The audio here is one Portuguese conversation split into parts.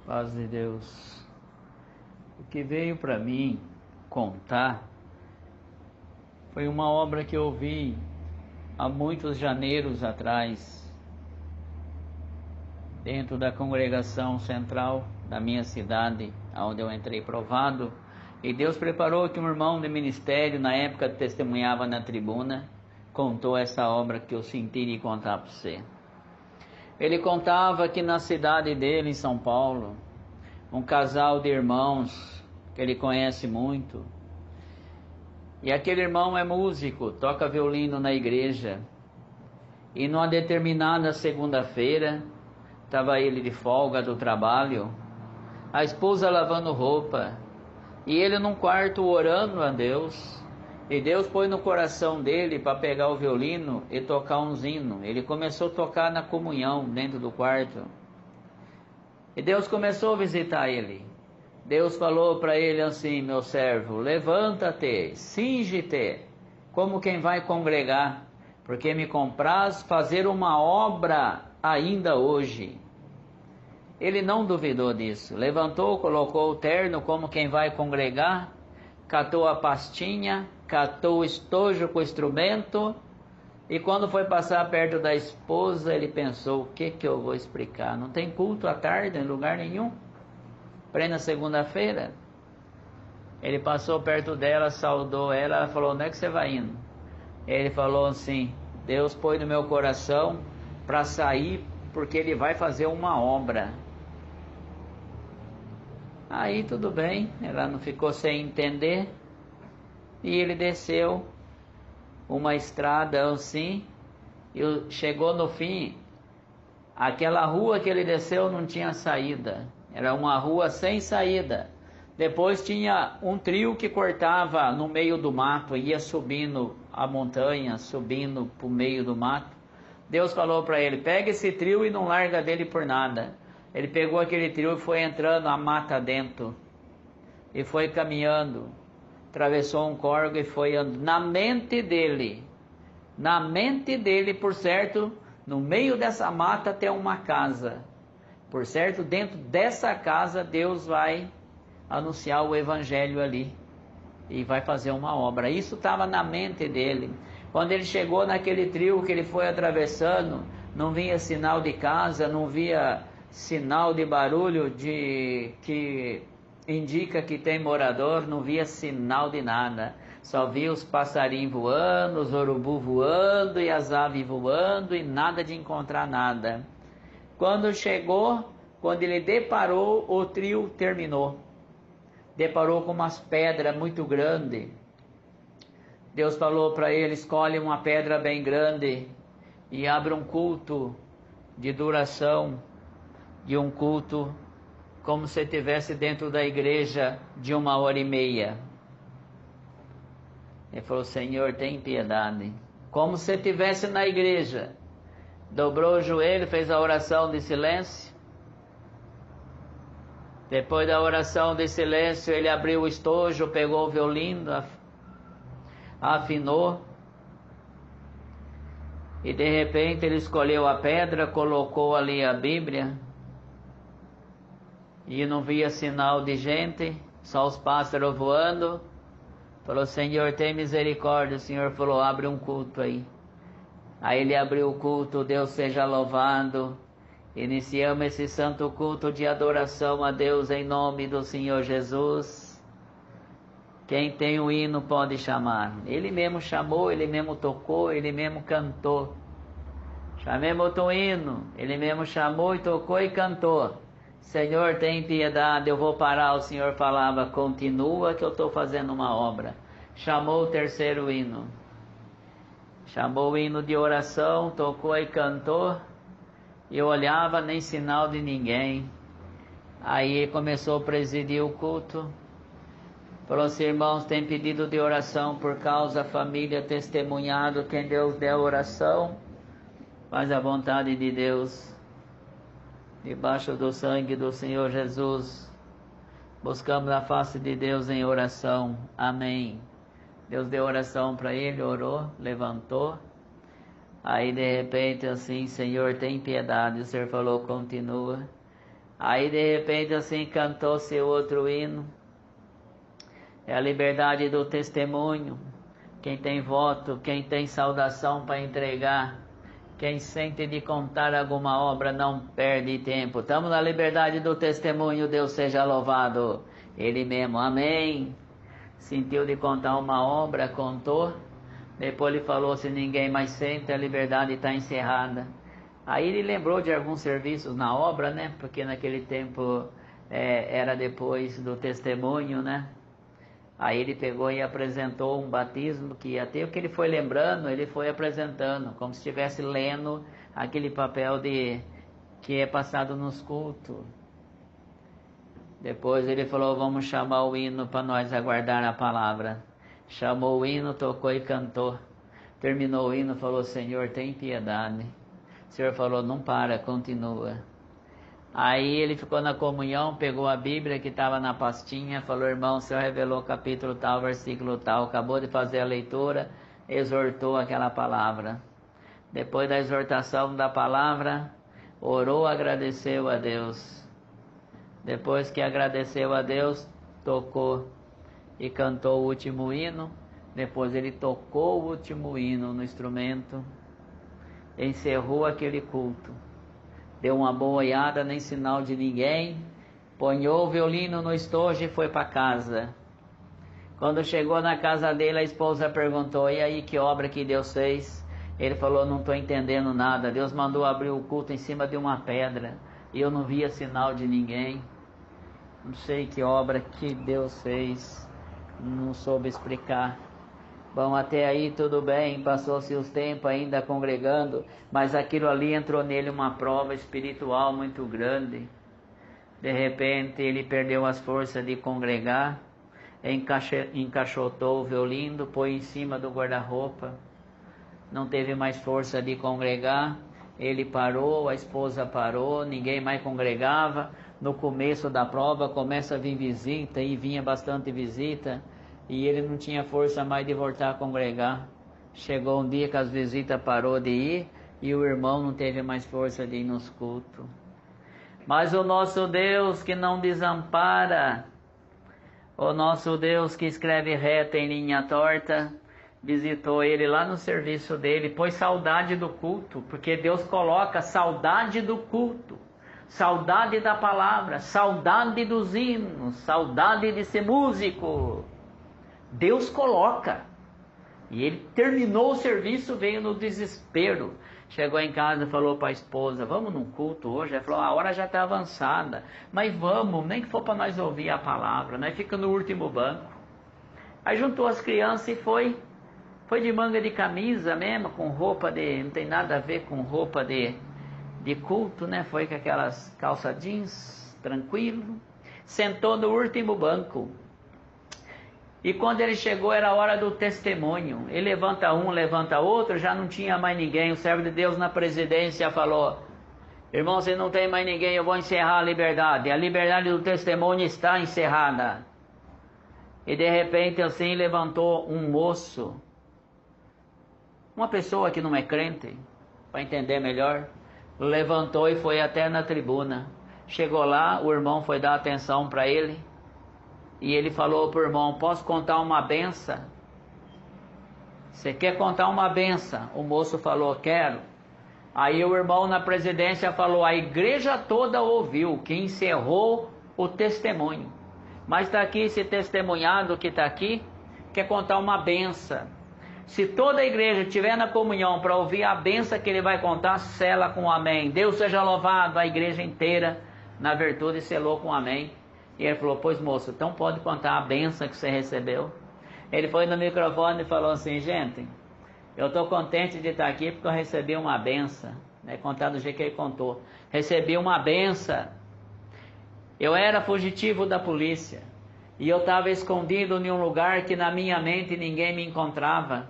Paz de Deus. O que veio para mim contar foi uma obra que eu vi há muitos janeiros atrás, dentro da congregação central da minha cidade, onde eu entrei provado, e Deus preparou que um irmão de ministério, na época testemunhava na tribuna, contou essa obra que eu senti de contar para você. Ele contava que na cidade dele, em São Paulo, um casal de irmãos que ele conhece muito, e aquele irmão é músico, toca violino na igreja, e numa determinada segunda-feira, estava ele de folga do trabalho, a esposa lavando roupa, e ele num quarto orando a Deus, e Deus pôs no coração dele para pegar o violino e tocar uns hinos. Ele começou a tocar na comunhão dentro do quarto, e Deus começou a visitar ele. Deus falou para ele assim: meu servo, levanta-te, cinge-te, como quem vai congregar, porque me compraz fazer uma obra ainda hoje. Ele não duvidou disso, levantou, colocou o terno como quem vai congregar, catou a pastinha, catou o estojo com o instrumento, e quando foi passar perto da esposa, ele pensou: o que eu vou explicar? Não tem culto à tarde em lugar nenhum? Plena segunda-feira. Ele passou perto dela, saudou ela, ela falou: onde é que você vai indo? Ele falou assim: Deus pôs no meu coração para sair, porque Ele vai fazer uma obra. Aí tudo bem, ela não ficou sem entender, e ele desceu uma estrada assim, e chegou no fim. Aquela rua que ele desceu não tinha saída, era uma rua sem saída. Depois tinha um trio que cortava no meio do mato, ia subindo a montanha, subindo para o meio do mato. Deus falou para ele: pega esse trio e não larga dele por nada. Ele pegou aquele trio e foi entrando a mata dentro, e foi caminhando, atravessou um córrego e foi andando. Na mente dele, por certo, no meio dessa mata tem uma casa. Por certo, dentro dessa casa Deus vai anunciar o evangelho ali, e vai fazer uma obra. Isso estava na mente dele. Quando ele chegou naquele trio que ele foi atravessando, não via sinal de casa, não via sinal de barulho que indica que tem morador, não via sinal de nada. Só via os passarinhos voando, os urubu voando e as aves voando, e nada de encontrar nada. Quando chegou, quando ele deparou, o trio terminou. Deparou com umas pedras muito grandes. Deus falou para ele: escolhe uma pedra bem grande e abre um culto de duração, de um culto como se estivesse dentro da igreja de 1h30. Ele falou: Senhor, tem piedade. Como se estivesse na igreja. Dobrou o joelho, fez a oração de silêncio. Depois da oração de silêncio, ele abriu o estojo, pegou o violino, afinou, e de repente ele escolheu a pedra, colocou ali a Bíblia, e não via sinal de gente, só os pássaros voando. Falou: Senhor, tem misericórdia. O Senhor falou: abre um culto aí. Aí ele abriu o culto. Deus seja louvado. Iniciamos esse santo culto de adoração a Deus em nome do Senhor Jesus. Quem tem o hino pode chamar. Ele mesmo chamou, ele mesmo tocou, ele mesmo cantou. Chamemos o hino. Ele mesmo chamou e tocou e cantou. Senhor, tem piedade. Eu vou parar. O Senhor falava: continua que eu estou fazendo uma obra. Chamou o terceiro hino. Chamou o hino de oração, tocou e cantou. E eu olhava, nem sinal de ninguém. Aí começou a presidir o culto. Falou assim: irmãos, tem pedido de oração por causa da família, testemunhado. Quem Deus der oração, faz a vontade de Deus. Debaixo do sangue do Senhor Jesus, buscamos a face de Deus em oração. Amém. Deus deu oração para ele, orou, levantou. Aí de repente assim: Senhor, tem piedade. O Senhor falou: continua. Aí de repente assim cantou-se outro hino. É a liberdade do testemunho. Quem tem voto, quem tem saudação para entregar, quem sente de contar alguma obra não perde tempo. Estamos na liberdade do testemunho, Deus seja louvado. Ele mesmo, amém. Sentiu de contar uma obra, contou. Depois ele falou, se ninguém mais sente, a liberdade está encerrada. Aí ele lembrou de alguns serviços na obra, né? Porque naquele tempo era depois do testemunho, né? Aí ele pegou e apresentou um batismo que ia ter. O que ele foi lembrando, ele foi apresentando, como se estivesse lendo aquele papel que é passado nos cultos. Depois ele falou, vamos chamar o hino para nós aguardar a palavra. Chamou o hino, tocou e cantou. Terminou o hino, falou, Senhor, tem piedade. O Senhor falou, não para, continua. Aí ele ficou na comunhão, pegou a Bíblia que estava na pastinha, falou, irmão, o Senhor revelou capítulo tal, versículo tal, acabou de fazer a leitura, exortou aquela palavra. Depois da exortação da palavra, orou, agradeceu a Deus. Depois que agradeceu a Deus, tocou e cantou o último hino. Depois ele tocou o último hino no instrumento, encerrou aquele culto. Deu uma boiada, nem sinal de ninguém, ponhou o violino no estojo e foi para casa. Quando chegou na casa dele, a esposa perguntou, e aí, que obra que Deus fez? Ele falou, não estou entendendo nada, Deus mandou abrir o culto em cima de uma pedra, e eu não via sinal de ninguém. Não sei que obra que Deus fez, não soube explicar. Bom, até aí tudo bem, passou-se os tempos ainda congregando, mas aquilo ali entrou nele uma prova espiritual muito grande. De repente ele perdeu as forças de congregar, encaixotou o violino, pôs em cima do guarda-roupa, não teve mais força de congregar, ele parou, a esposa parou, ninguém mais congregava. No começo da prova começa a vir visita, e vinha bastante visita, e ele não tinha força mais de voltar a congregar. Chegou um dia que as visitas parou de ir, e o irmão não teve mais força de ir nos cultos. Mas o nosso Deus que não desampara, o nosso Deus que escreve reta em linha torta, visitou ele lá no serviço dele, pôs saudade do culto, porque Deus coloca saudade do culto, saudade da palavra, saudade dos hinos, saudade de ser músico. Deus coloca. E ele terminou o serviço, veio no desespero. Chegou em casa e falou para a esposa, vamos num culto hoje? Ela falou, a hora já está avançada, mas vamos, nem que for para nós ouvir a palavra, nós fica no último banco. Aí juntou as crianças e foi de manga de camisa mesmo, com roupa não tem nada a ver com roupa de culto, né? Foi com aquelas calça jeans, tranquilo, sentou no último banco. E quando ele chegou, era a hora do testemunho. Ele levanta um, levanta outro, já não tinha mais ninguém. O servo de Deus na presidência falou, irmão, se não tem mais ninguém, eu vou encerrar a liberdade. A liberdade do testemunho está encerrada. E de repente assim levantou um moço, uma pessoa que não é crente, para entender melhor, levantou e foi até na tribuna. Chegou lá, o irmão foi dar atenção para ele, e ele falou para o irmão, posso contar uma benção? Você quer contar uma benção? O moço falou, quero. Aí o irmão na presidência falou, a igreja toda ouviu, que encerrou o testemunho. Mas está aqui esse testemunhado que está aqui, quer contar uma benção. Se toda a igreja estiver na comunhão para ouvir a benção que ele vai contar, sela com amém. Deus seja louvado, a igreja inteira na virtude selou com amém. E ele falou, pois moço, então pode contar a benção que você recebeu. Ele foi no microfone e falou assim, gente, eu estou contente de estar aqui porque eu recebi uma benção. Contar do jeito que ele contou. Recebi uma benção. Eu era fugitivo da polícia. E eu estava escondido em um lugar que na minha mente ninguém me encontrava.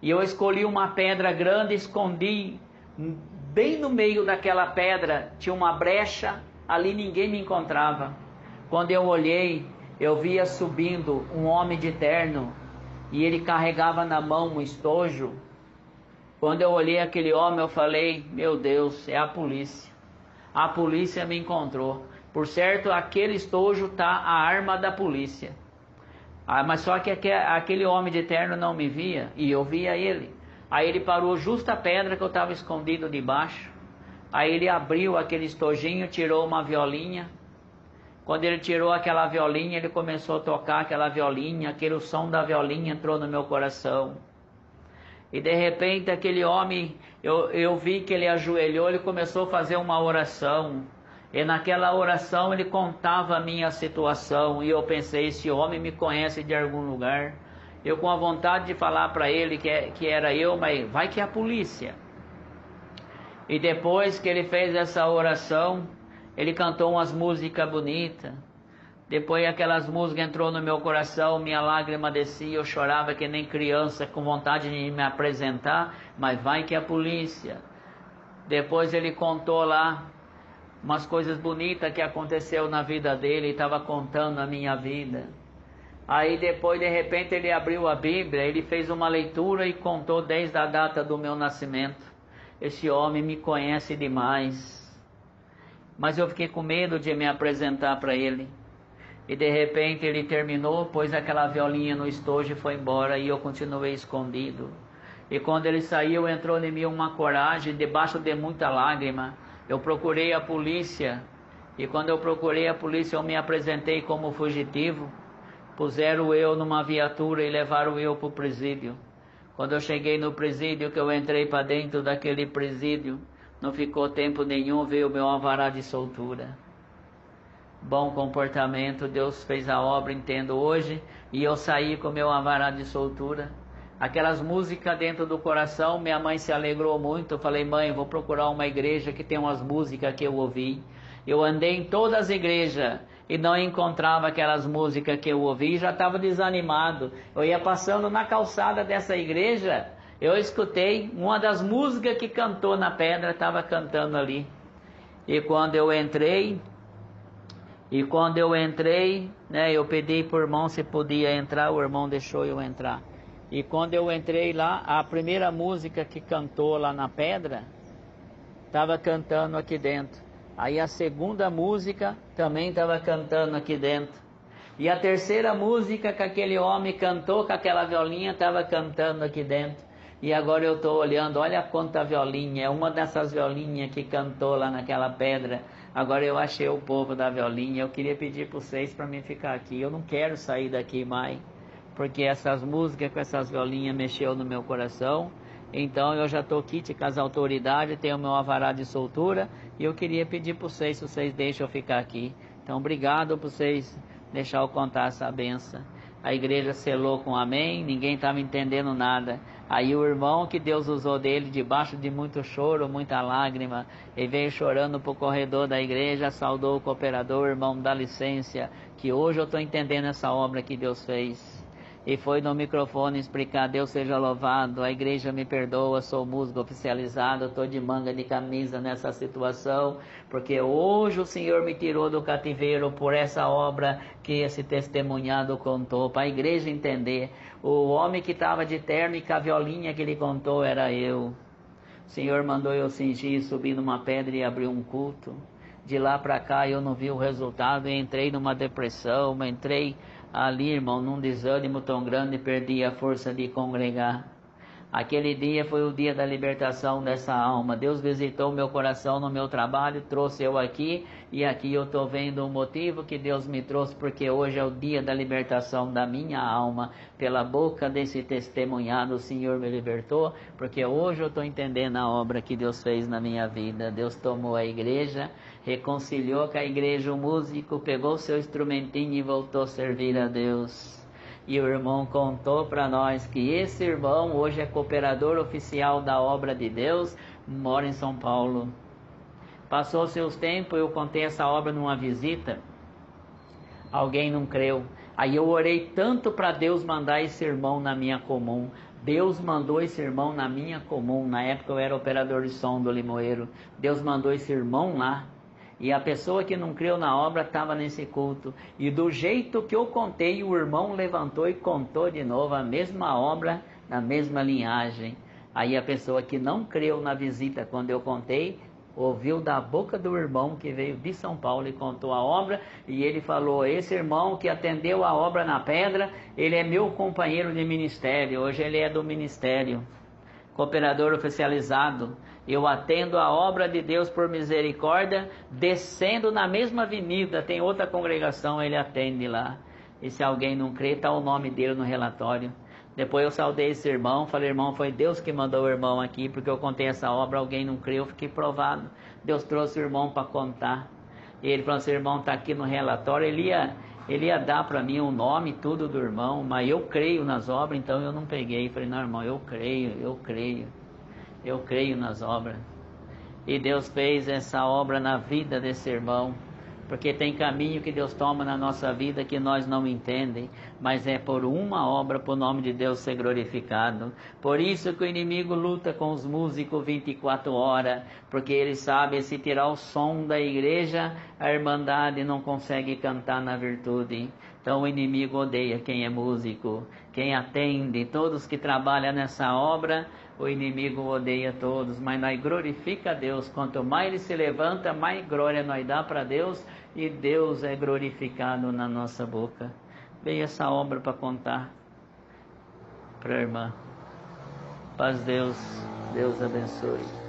E eu escolhi uma pedra grande, escondi. Bem no meio daquela pedra tinha uma brecha, ali ninguém me encontrava. Quando eu olhei, eu via subindo um homem de terno, e ele carregava na mão um estojo. Quando eu olhei aquele homem, eu falei, meu Deus, é a polícia. A polícia me encontrou. Por certo, aquele estojo está a arma da polícia. Mas só que aquele homem de terno não me via, e eu via ele. Aí ele parou justo a pedra que eu estava escondido debaixo. Aí ele abriu aquele estojinho, tirou uma violinha. Quando ele tirou aquela violinha, ele começou a tocar aquela violinha. Aquele som da violinha entrou no meu coração. E de repente aquele homem, eu vi que ele ajoelhou, ele começou a fazer uma oração. E naquela oração ele contava a minha situação. E eu pensei, esse homem me conhece de algum lugar. Eu com a vontade de falar para ele que era eu, mas vai que é a polícia. E depois que ele fez essa oração, ele cantou umas músicas bonitas. Depois aquelas músicas entrou no meu coração, minha lágrima descia, eu chorava que nem criança, com vontade de me apresentar, mas vai que é a polícia. Depois ele contou lá umas coisas bonitas que aconteceu na vida dele, estava contando a minha vida. Aí depois de repente ele abriu a Bíblia, ele fez uma leitura e contou desde a data do meu nascimento. Esse homem me conhece demais. Mas eu fiquei com medo de me apresentar para ele. E de repente ele terminou, pôs aquela violinha no estojo e foi embora, e eu continuei escondido. E quando ele saiu, entrou em mim uma coragem, debaixo de muita lágrima. Eu procurei a polícia, e quando eu procurei a polícia, eu me apresentei como fugitivo. Puseram eu numa viatura e levaram eu para o presídio. Quando eu cheguei no presídio, que eu entrei para dentro daquele presídio, não ficou tempo nenhum, veio o meu alvará de soltura. Bom comportamento, Deus fez a obra, entendo hoje, e eu saí com o meu alvará de soltura. Aquelas músicas dentro do coração, minha mãe se alegrou muito. Eu falei, mãe, vou procurar uma igreja que tem umas músicas que eu ouvi. Eu andei em todas as igrejas e não encontrava aquelas músicas que eu ouvi, e já estava desanimado. Eu ia passando na calçada dessa igreja, eu escutei uma das músicas que cantou na pedra, estava cantando ali. E quando eu entrei, né, eu pedi para o irmão se podia entrar, o irmão deixou eu entrar. E quando eu entrei lá, a primeira música que cantou lá na pedra, estava cantando aqui dentro. Aí a segunda música também estava cantando aqui dentro. E a terceira música que aquele homem cantou com aquela violinha estava cantando aqui dentro. E agora eu estou olhando, olha quanta violinha, é uma dessas violinhas que cantou lá naquela pedra. Agora eu achei o povo da violinha, eu queria pedir para vocês para mim ficar aqui. Eu não quero sair daqui mais, porque essas músicas com essas violinhas mexeu no meu coração. Então eu já estou aqui com as autoridades, tenho o meu alvará de soltura, e eu queria pedir para vocês, se vocês deixam eu ficar aqui. Então obrigado por vocês deixar eu contar essa benção. A igreja selou com amém, ninguém estava entendendo nada. Aí o irmão que Deus usou dele, debaixo de muito choro, muita lágrima, ele veio chorando para o corredor da igreja, saudou o cooperador, irmão, dá licença, que hoje eu estou entendendo essa obra que Deus fez. E foi no microfone explicar, Deus seja louvado, a igreja me perdoa, sou músico oficializado, estou de manga de camisa nessa situação, porque hoje o Senhor me tirou do cativeiro por essa obra que esse testemunhado contou, para a igreja entender. O homem que estava de terno e com a violinha que ele contou era eu. O Senhor mandou eu cingir, subir numa pedra e abrir um culto. De lá para cá eu não vi o resultado, e entrei numa depressão, entrei ali, irmão, num desânimo tão grande, perdi a força de congregar. Aquele dia foi o dia da libertação dessa alma. Deus visitou meu coração no meu trabalho, trouxe eu aqui, e aqui eu estou vendo o motivo que Deus me trouxe, porque hoje é o dia da libertação da minha alma. Pela boca desse testemunhado o Senhor me libertou, porque hoje eu estou entendendo a obra que Deus fez na minha vida. Deus tomou a igreja, reconciliou com a igreja, o músico pegou seu instrumentinho e voltou a servir a Deus. E o irmão contou para nós que esse irmão hoje é cooperador oficial da obra de Deus, mora em São Paulo. Passou seus tempos, eu contei essa obra numa visita, alguém não creu. Aí eu orei tanto para Deus mandar esse irmão na minha comum. Deus mandou esse irmão na minha comum. Na época eu era operador de som do Limoeiro. Deus mandou esse irmão lá. E a pessoa que não creu na obra estava nesse culto. E do jeito que eu contei, o irmão levantou e contou de novo a mesma obra, na mesma linhagem. Aí a pessoa que não creu na visita quando eu contei, ouviu da boca do irmão que veio de São Paulo e contou a obra, e ele falou: esse irmão que atendeu a obra na pedra, ele é meu companheiro de ministério, hoje ele é do ministério, cooperador oficializado. Eu atendo a obra de Deus por misericórdia, descendo na mesma avenida, tem outra congregação, ele atende lá. E se alguém não crê, está o nome dele no relatório. Depois eu saudei esse irmão, falei: irmão, foi Deus que mandou o irmão aqui, porque eu contei essa obra, alguém não creu, eu fiquei provado. Deus trouxe o irmão para contar. E ele falou assim: irmão, está aqui no relatório. Ele ia dar para mim o nome e tudo do irmão, mas eu creio nas obras, então eu não peguei. Falei: não, irmão, eu creio nas obras. E Deus fez essa obra na vida desse irmão, porque tem caminho que Deus toma na nossa vida que nós não entendem, mas é por uma obra, para o nome de Deus ser glorificado. Por isso que o inimigo luta com os músicos 24 horas, porque ele sabe, se tirar o som da igreja, a irmandade não consegue cantar na virtude. Então o inimigo odeia quem é músico, quem atende, todos que trabalham nessa obra. O inimigo odeia todos, mas nós glorifica a Deus. Quanto mais ele se levanta, mais glória nós dá para Deus, e Deus é glorificado na nossa boca. Veio essa obra para contar para a irmã. Paz Deus, Deus abençoe.